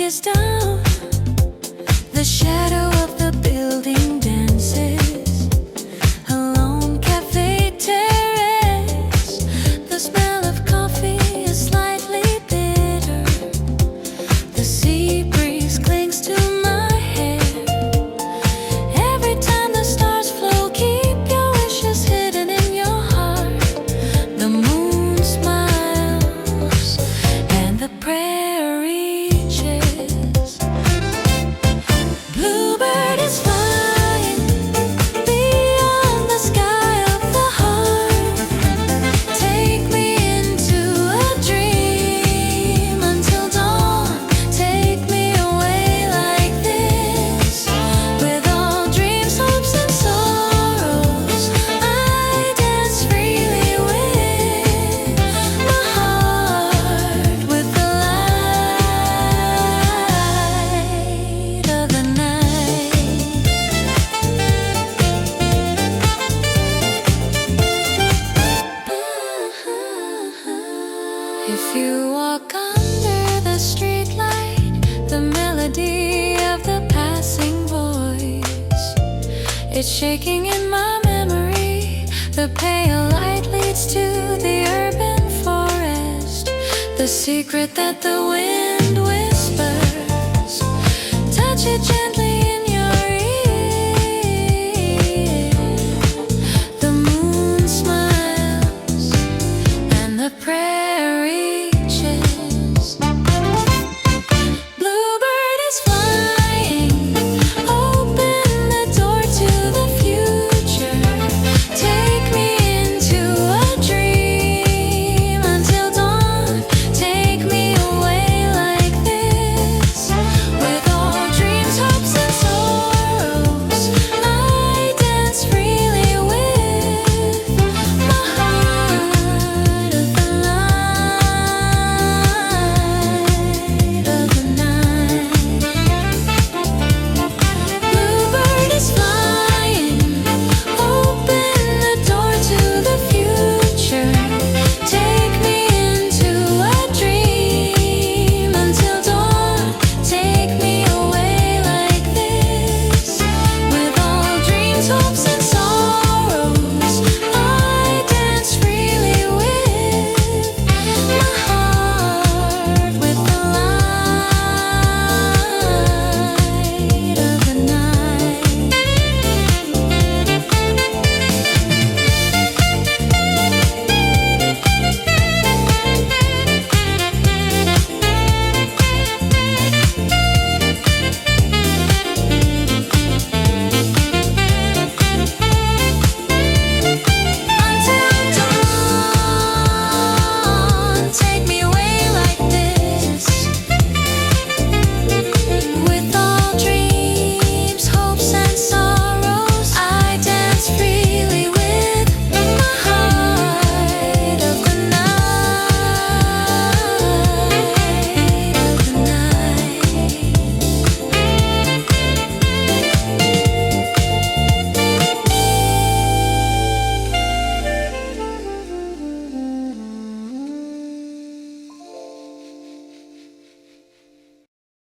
is down, the shadow of the building dances. A lone cafe terrace, the smell of coffee is slightly bitter. The sea breeze clings to my hair. Every time the stars flow, keep your wishes hidden in your heart. The moon smiles and the prayer reaches. Bluebird is flying beyond the sky of the heart. Take me into a dream until dawn. Take me away like this, with all dreams, hopes, and sorrows. I dance freely with my heart, with the light of the night. If you walk under the streetlight, the melody of the passing voice, it's shaking in my memory. The pale light leads to the urban forest, the secret that the wind whispers. Touch it gently in your ear. The moon smiles and the prayer